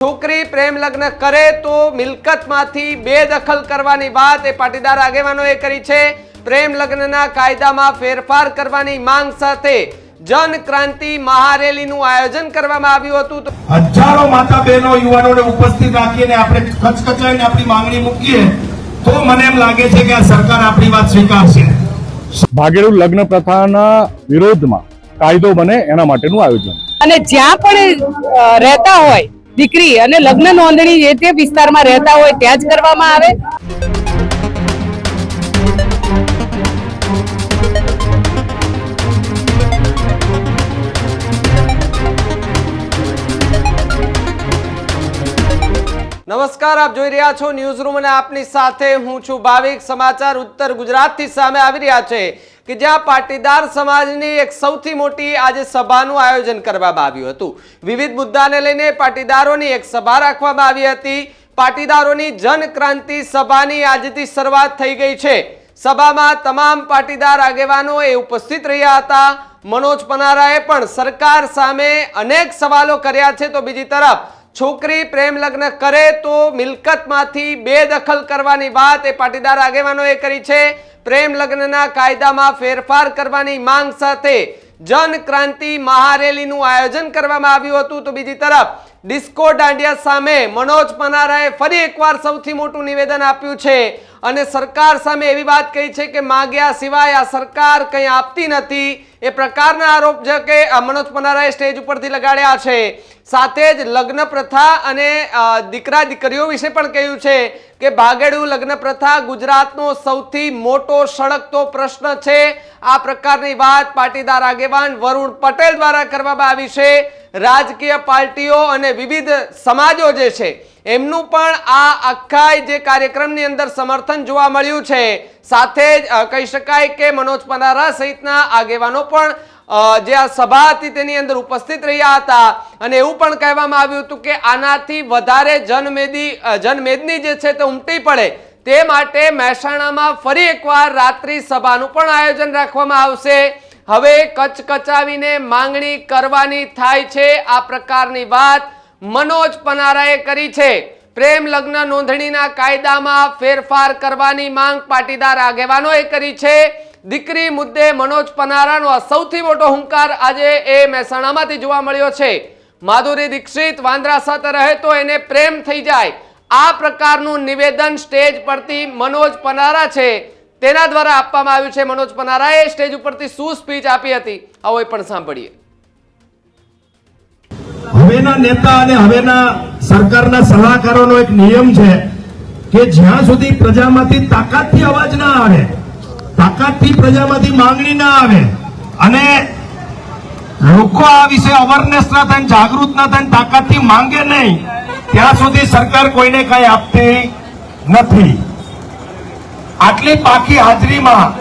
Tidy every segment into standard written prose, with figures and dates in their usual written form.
છોકરી પ્રેમ લગ્ન કરે તો મિલકતમાંથી બેદખલ કરવાની વાત એ પાટીદાર આગેવાનોએ કરી છે। પ્રેમ લગ્નના કાયદામાં ફેરફાર કરવાની માંગ સાથે જન ક્રાંતિ મહારેલીનું આયોજન કરવામાં આવ્યું હતું। હજારો માતા બહેનો યુવાનોને ઉપસ્થિત રાખીને આપણે કચકચાઈને આપણી માંગણી મૂકીએ તો મને એમ લાગે છે કે આ સરકાર આપણી વાત સ્વીકારશે। ભાગેડુ લગ્ન પ્રથાના વિરોધમાં કાયદો બને એના માટેનું આયોજન અને જ્યાં પણ રહેતા હોય દીકરી અને લગ્ન નોંધણી જે તે વિસ્તારમાં રહેતા હોય ત્યાં જ કરવામાં આવે। નમસ્કાર, આપ જોઈ રહ્યા છો ન્યૂઝ રૂમ અને આપની સાથે હું છું ભાવિક। સમાચાર ઉત્તર ગુજરાતથી સામે આવી રહ્યા છે કે જ્યાં પાટીદાર સમાજની એક સૌથી મોટી આજે સભાનું આયોજન કરવામાં આવ્યું હતું। વિવિધ મુદ્દાને લઈને પાટીદારોની એક સભા રાખવામાં આવી હતી। પાટીદારોની જન ક્રાંતિ સભાની આજથી શરૂઆત થઈ ગઈ છે। સભામાં તમામ પાટીદાર આગેવાનો એ ઉપસ્થિત રહ્યા હતા। મનોજ પનારાએ પણ સરકાર સામે અનેક સવાલો કર્યા છે તો બીજી તરફ છોકરી પ્રેમ લગ્ન કરે તો મિલકતમાંથી બેદખલ કરવાની વાત એ પાટીદાર આગેવાનોએ કરી છે। પ્રેમ લગ્નના કાયદામાં ફેરફાર કરવાની માંગ સાથે જન ક્રાંતિ મહારેલીનું આયોજન કરવામાં આવ્યું હતું તો બીજી તરફ ડિસ્કો દાંડિયા સામે મનોજ પનારાએ ફરી એકવાર સૌથી મોટું નિવેદન આપ્યું છે અને સરકાર સામે એવી વાત કહી છે કે માંગ્યા સિવાય આ સરકાર કંઈ આપતી નથી। એ પ્રકારના આરોપ છે કે મનોજ પનારાએ સ્ટેજ ઉપરથી લગાડ્યા છે। સાથે જ લગ્ન પ્રથા અને દીકરા દીકરીઓ વિશે પણ કહ્યું છે કે ભાગેડુ લગ્ન પ્રથા ગુજરાતનો સૌથી મોટો સળગતો પ્રશ્ન છે। આ પ્રકારની વાત પાટીદાર આગેવાન વરુણ પટેલ દ્વારા કરવામાં આવી છે। રાજકીય પાર્ટીઓ અને વિવિધ સમાજો જે છે એમનું પણ આ આખા જે કાર્યક્રમની અંદર સમર્થન જોવા મળ્યું છે। સાથે જ કહી શકાય કે મનોજ પનારા સહિતના આગેવાનો પણ જે આ સભા હતી તેની અંદર ઉપસ્થિત રહ્યા હતા અને એવું પણ કહેવામાં આવ્યું હતું કે આનાથી વધારે જનમેદની જે છે તે ઉમટી પડે તે માટે મહેસાણામાં ફરી એકવાર રાત્રિ સભાનું પણ આયોજન રાખવામાં આવશે। હવે કચકચાવીને માંગણી કરવાની થાય છે આ પ્રકારની વાત મનોજ પનારાએ કરી છે। પ્રેમ લગ્ન નોંધણીના કાયદામાં ફેરફાર કરવાની માંગ પાટીદાર આગેવાનોએ કરી છે। દીકરી મુદ્દે મનોજ પનારાનો આ સૌથી મોટો હુંકાર આજે એ મહેસાણામાંથી જોવા મળ્યો છે। માધુરી દીક્ષિત વાંદરા સાથે રહે તો એને પ્રેમ થઈ જાય આ પ્રકારનું નિવેદન સ્ટેજ પરથી મનોજ પનારા છે તેના દ્વારા આપવામાં આવ્યું છે। મનોજ પનારાએ સ્ટેજ ઉપરથી શું સ્પીચ આપી હતી આવો એ પણ સાંભળીએ। હવેના નેતા અને હવેના સરકારના સલાહકારોનો એક નિયમ છે કે જ્યાં સુધી પ્રજામાંથી તાકાતથી અવાજ ના આવે, તાકાતથી પ્રજામાંથી માંગણી ના આવે અને લોકો આ વિશે અવેરનેસ ના થાય, જાગૃત ના થાય, તાકાતથી માંગે નહીં ત્યાં સુધી સરકાર કોઈને કઈ આપતી નથી। આટલી પાકી હાજરીમાં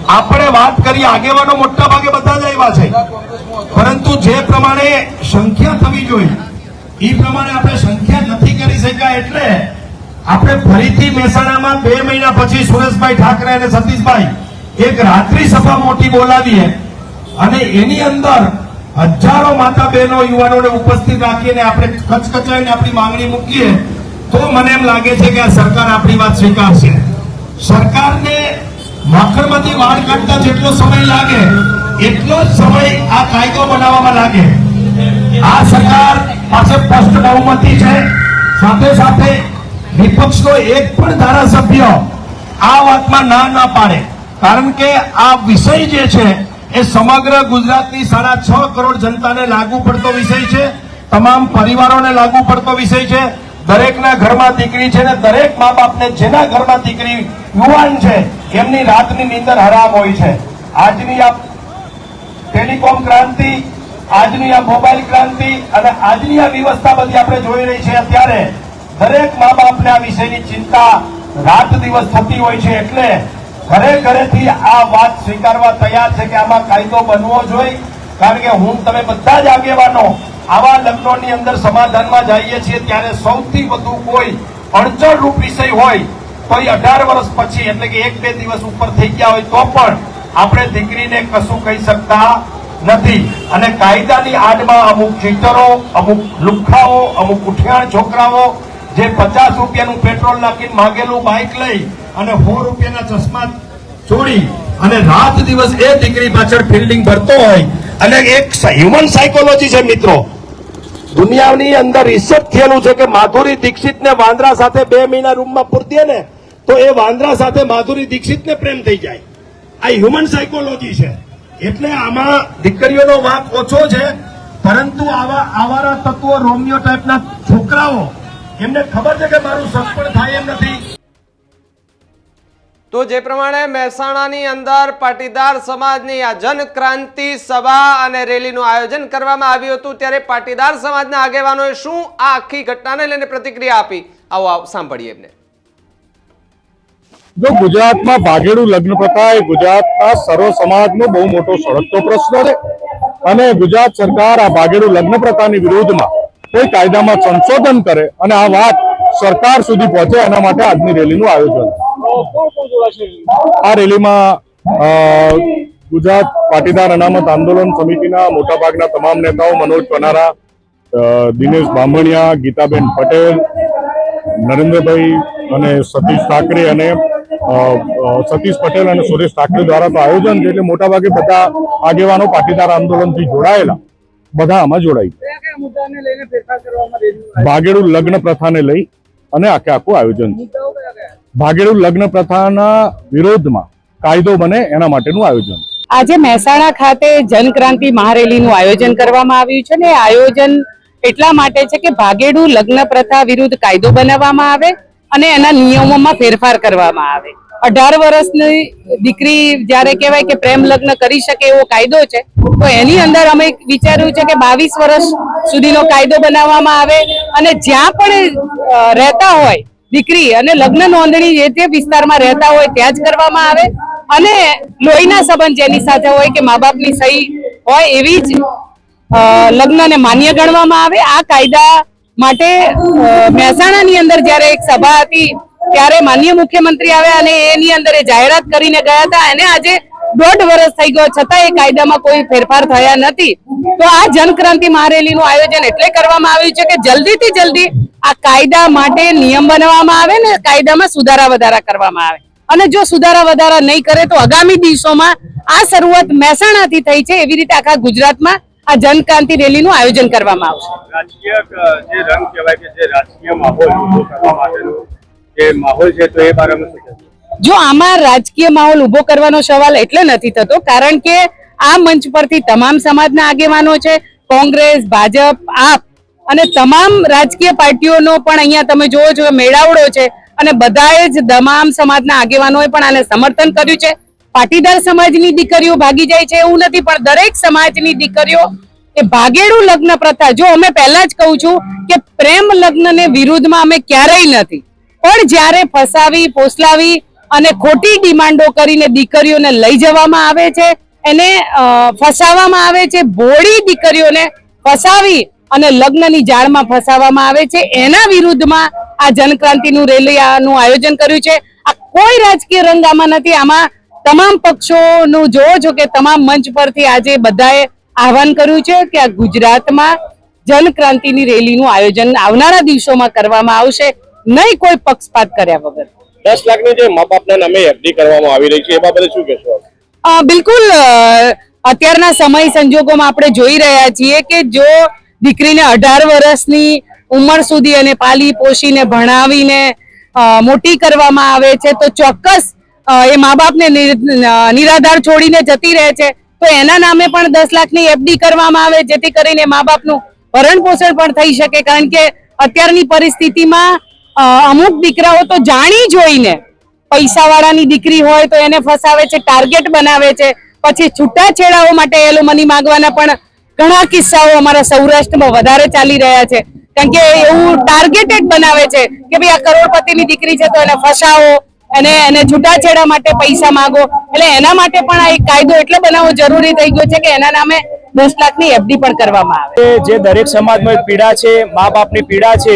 આપણે વાત કરી, આગેવાનો મોટા ભાગે બધા જ આવ્યા છે, પરંતુ જે પ્રમાણે સંખ્યા થવી જોઈએ એ પ્રમાણે આપણે સંખ્યા નથી કરી શક્યા એટલે આપણે ફરીથી મહેસાણામાં 2 મહિના પછી સુરેશભાઈ ઠાકરે અને સતીશભાઈ એક રાત્રિ સભા મોટી બોલાવીએ અને એની અંદર હજારો માતા બહેનો યુવાનોને ઉપસ્થિત રાખીને આપણે કચકચાઈને આપણી માંગણી મૂકીએ તો મને એમ લાગે છે કે આ સરકાર આપણી વાત સ્વીકારશે। સરકારને માખણમાંથી વાળ કાઢતા જેટલો સમય લાગે એટલો જ સમય આ કાયદો બનાવવામાં લાગે। આ સરકાર પાસે સ્પષ્ટ બહુમતી છે, સાથે સાથે વિપક્ષનો એક પણ ધારાસભ્ય આ વાતમાં ના પાડે, કારણ કે આ વિષય જે છે એ સમગ્ર ગુજરાતની 6.5 કરોડ જનતાને લાગુ પડતો વિષય છે, તમામ પરિવારોને લાગુ પડતો વિષય છે। દરેકના ઘરમાં દીકરી છે ને દરેક મા બાપને જેના ઘરમાં દીકરી યુવાન છે એમની રાતની નીંદર હરામ હોય છે। આજની આ ટેલિકોમ ક્રાંતિ, આજની આ મોબાઈલ ક્રાંતિ અને આજની આ વ્યવસ્થા બધી આપણે જોઈ રહી છે અત્યારે દરેક મા બાપને આ વિષયની ચિંતા રાત દિવસ થતી હોય છે એટલે ઘરે ઘરેથી આ વાત સ્વીકારવા તૈયાર છે કે આમાં કાયદો બનવો જોઈએ। કારણ કે હું તમે બધા જ આગેવાનો આવા લગ્નોની અંદર સમાધાનમાં જઈએ છીએ ત્યારે સૌથી વધુ કોઈ અડચણરૂપ વિષય હોય તો એ 18 વર્ષ પછી એટલે કે 1-2 દિવસ ઉપર થઈ ગયા હોય તો પણ આપણે દીકરીને કશું કહી શકતા નથી અને કાયદાની આડમાં અમુક ચીટરો, અમુક લુખ્ખાઓ, અમુક ઉઠિયાણ છોકરાઓ જે 50 રૂપિયાનું પેટ્રોલ નાખીને માગેલું બાઇક લઈ અને 100 રૂપિયાના ચશ્મા ચોરી અને રાત દિવસ એ દીકરી પાછળ ફિલ્ડિંગ ભરતો હોય અને એક હ્યુમન સાયકોલોજી છે મિત્રો. દુનિયાની અંદર રિસર્ચ થયેલું છે કે માધુરી દીક્ષિતને વાંદરા સાથે 2 મહિના રૂમમાં પૂરતી ને તો એ વાંદરા સાથે માધુરી દીક્ષિતને પ્રેમ થઈ જાય. આ હ્યુમન સાયકોલોજી છે. એટલે આમાં દીકરીઓનો વાંક ઓછો છે, પરંતુ આવા આવારા તત્વો, રોમિયો ટાઈપના છોકરાઓ, એમને ખબર છે કે મારું સગપણ થાય એમ નથી. તો જે પ્રમાણે મહેસાણાની અંદર પાટીદાર સમાજની આ જનક્રાંતિ સભા અને રેલીનું આયોજન કરવામાં આવ્યું હતું, ત્યારે પાટીદાર સમાજના આગેવાનોએ શું આ આખી ઘટનાને લઈને પ્રતિક્રિયા આપી, આવો સાંભળીએ એમને. જો ગુજરાતમાં ભાગેડુ લગ્ન પ્રથા એ ગુજરાતના સર્વ સમાજનો બહુ મોટો સળગતો પ્રશ્ન છે અને ગુજરાત સરકાર આ ભાગેડુ લગ્ન પ્રથાની વિરુદ્ધમાં કોઈ કાયદામાં સંશોધન કરે અને આ વાત સરકાર સુધી પહોંચે એના માટે આજની રેલીનું આયોજન. આ રેલીમાં ગુજરાત પાટીદાર અનામત આંદોલન સમિતિના મોટાભાગના તમામ નેતાઓ, મનોજ પનારા, દિનેશ બામણિયા, ગીતાબેન પટેલ, નરેન્દ્રભાઈ અને સતીશ ઠાકરે અને સતીશ પટેલ અને સુરેશ ઠાકરે દ્વારા તો આયોજન છે. એટલે મોટાભાગે બધા આગેવાનો પાટીદાર આંદોલનથી જોડાયેલા બધા આમાં જોડાઈ. ભાગેડુ લગ્ન પ્રથાને લઈ અને આખું આયોજન છે. ભાગેડુ લગ્ન પ્રથાના વિરોધમાં કાયદો બને એના માટેનું આયોજન. આજે મહેસાણા ખાતે જનક્રાંતિ મહારેલીનું આયોજન કરવામાં આવ્યું છે ને આયોજન એટલા માટે છે કે ભાગેડુ લગ્ન પ્રથા વિરુદ્ધ કાયદો બનાવવામાં આવે અને એના નિયમોમાં ફેરફાર કરવામાં આવે. 18 વર્ષની દીકરી જ્યારે કહેવાય કે પ્રેમ લગ્ન કરી શકે એવો કાયદો છે, તો એની અંદર અમે વિચાર્યું છે કે 22 વર્ષ સુધીનો કાયદો બનાવવામાં આવે અને જ્યાં પણ રહેતા હોય દીકરી અને લગ્ન નોંધણી જે તે વિસ્તારમાં રહેતા હોય ત્યાં જ કરવામાં આવે અને લોહીના સંબંધ જેની સાથે હોય કે મા બાપની સહી હોય એવી જ લગ્નને માન્ય ગણવામાં આવે. આ કાયદા માટે મહેસાણાની અંદર જ્યારે એક સભા હતી ત્યારે માનનીય મુખ્યમંત્રી આવ્યા અને એની અંદર એ જાહેરાત કરીને ગયા હતા અને આજે 1.5 વર્ષ થઈ ગયો છતાં એ કાયદામાં કોઈ ફેરફાર થયા નથી. તો આ જનક્રાંતિ મહારેલીનું આયોજન એટલે કરવામાં આવ્યું છે કે જલ્દીથી જલ્દી આ કાયદા માટે નિયમ બનાવવામાં આવે ને કાયદામાં સુધારા વધારા કરવામાં આવે અને જો સુધારા વધારા નહીં કરે તો આગામી દિવસોમાં આ શરૂઆત મહેસાણાથી થઈ છે એવી રીતે આખા ગુજરાતમાં આ જનક્રાંતિ રેલીનું આયોજન કરવામાં આવશે. રાજકીય જે રંગ કહેવાય કે જે રાજકીય માહોલ ઉભો કરવા માટેનો જે માહોલ છે તો એ બારામાં શું કહેશો? જો આમાં રાજકીય માહોલ ઉભો કરવાનો સવાલ એટલે નથી થતો કારણ કે આ મંચ પરથી તમામ સમાજના આગેવાનો છે, કોંગ્રેસ, ભાજપ, આપ અને તમામ રાજકીય પાર્ટીઓનો પણ અહીંયા તમે જોવો છો મેળાવડો છે અને બધાએ જ તમામ સમાજના આગેવાનોએ પણ આને સમર્થન કર્યું છે. પાટીદાર સમાજની દીકરીઓ ભાગી જાય છે એવું નથી, પણ દરેક સમાજની દીકરીઓ એ ભાગેડુ લગ્ન પ્રથા, જો અમે પહેલા જ કહું છું કે પ્રેમ લગ્નને વિરુદ્ધમાં અમે ક્યારેય નથી, પણ જ્યારે ફસાવી, પોસલાવી અને ખોટી ડિમાન્ડો કરીને દીકરીઓને લઈ જવામાં આવે છે, એને ફસાવવામાં આવે છે, ભોળી દીકરીઓને ફસાવી અને લગ્નની જાળમાં ફસાવવામાં આવે છે, એના વિરુદ્ધમાં આ જનક્રાંતિનું રેલીનું આયોજન કર્યું છે. આ કોઈ રાજકીય રંગ આમાં નથી. આમાં તમામ પક્ષોનું જોવો છો કે તમામ મંચ પરથી આજે બધાએ આહવાન કર્યું છે કે આ ગુજરાતમાં જનક્રાંતિની રેલીનું આયોજન આવનારા દિવસોમાં કરવામાં આવશે, નહીં કોઈ પક્ષપાત કર્યા વગર. 10 લાખની જે મા બાપના નામે એફડી કરવામાં આવી રહી છે એ બાબતે શું કહેશો? બિલકુલ અત્યારના સમય સંજોગોમાં આપણે જોઈ રહ્યા છીએ કે જો દીકરીને 18 વર્ષની ઉંમર સુધી અને પાલી પોષીને ભણાવીને મોટી કરવામાં આવે છે તો ચોક્કસ એ મા બાપને નિરાધાર છોડીને જતી રહે છે, તો એના નામે પણ 10 લાખની એફડી કરવામાં આવે જેથી કરીને મા બાપનું ભરણ પોષણ પણ થઈ શકે. કારણ કે અત્યારની પરિસ્થિતિમાં અમુક દીકરાઓ તો જાણી જોઈને પૈસાવાળાની દીકરી હોય તો એને ફસાવે છે, ટાર્ગેટ બનાવે છે, પછી છૂટાછેડાઓ માટે એલોમની માંગવાના પણ ઘણા કિસ્સાઓ અમારા સૌરાષ્ટ્રમાં વધારે ચાલી રહ્યા છે. કારણ કે એવું ટાર્ગેટેડ બનાવે છે કે ભાઈ આ કરોડપતિની દીકરી છે તો એને ફસાવો અને એને છૂટાછેડા માટે પૈસા માંગો. એટલે એના માટે પણ આ એક કાયદો એટલે બનાવવો જરૂરી થઈ ગયો છે કે એના નામે 10 લાખની એફડી પણ કરવામાં આવે. જે દરેક સમાજમાં એક પીડા છે, મા બાપની પીડા છે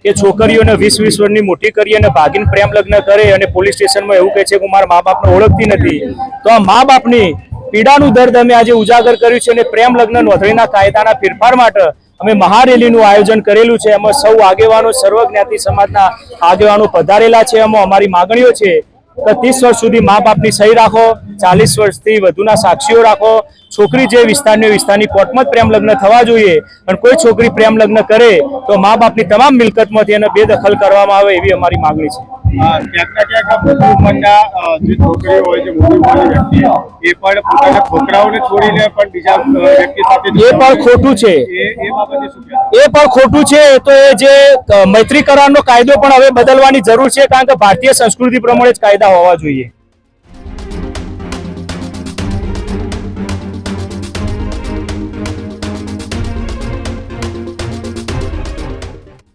કે છોકરીઓને 20 વર્ષની મોટી કરી અને ભાગીને પ્રેમ લગ્ન કરે અને પોલીસ સ્ટેશનમાં એવું કહે છે કે મારા મા બાપને ઓળખતી નથી, તો આ મા બાપની પીડાનું દર્દ અમે આજે ઉજાગર કર્યું છે અને પ્રેમ લગ્ન નોંધણીના કાયદાના ફેરફાર માટે અમે મહારેલીનું આયોજન કરેલું છે. એમાં સૌ આગેવાનો, સર્વ જ્ઞાતિ સમાજના આગેવાનો પધારેલા છે. એમાં અમારી માગણીઓ છે કે 30 વર્ષ સુધી મા બાપની સહી રાખો, 40 વર્ષથી વધુના સાક્ષીઓ રાખો. છોકરી જે વિસ્તારની કોર્ટમાં જ પ્રેમ લગ્ન થવા જોઈએ, અને કોઈ છોકરી પ્રેમ લગ્ન કરે તો મા બાપની તમામ મિલકતમાંથી એને બેદખલ કરવામાં આવે એવી અમારી માગણી છે. ક્યાંક ના ક્યાંક આ મોટી ઉંમરના જે છોકરીઓ હોય છે, મોટી ઉંમરની વ્યક્તિ, એ પણ પોતાના છોકરાઓને છોડીને પણ બીજા વ્યક્તિ સાથે એ પણ ખોટું છે. એ બાબતે શું કહેશો? એ પણ ખોટું છે. તો એ જે મૈત્રી કરારનો કાયદો પણ હવે બદલવાની જરૂર છે, કારણ કે ભારતીય સંસ્કૃતિ પ્રમાણે જ કાયદા હોવા જોઈએ.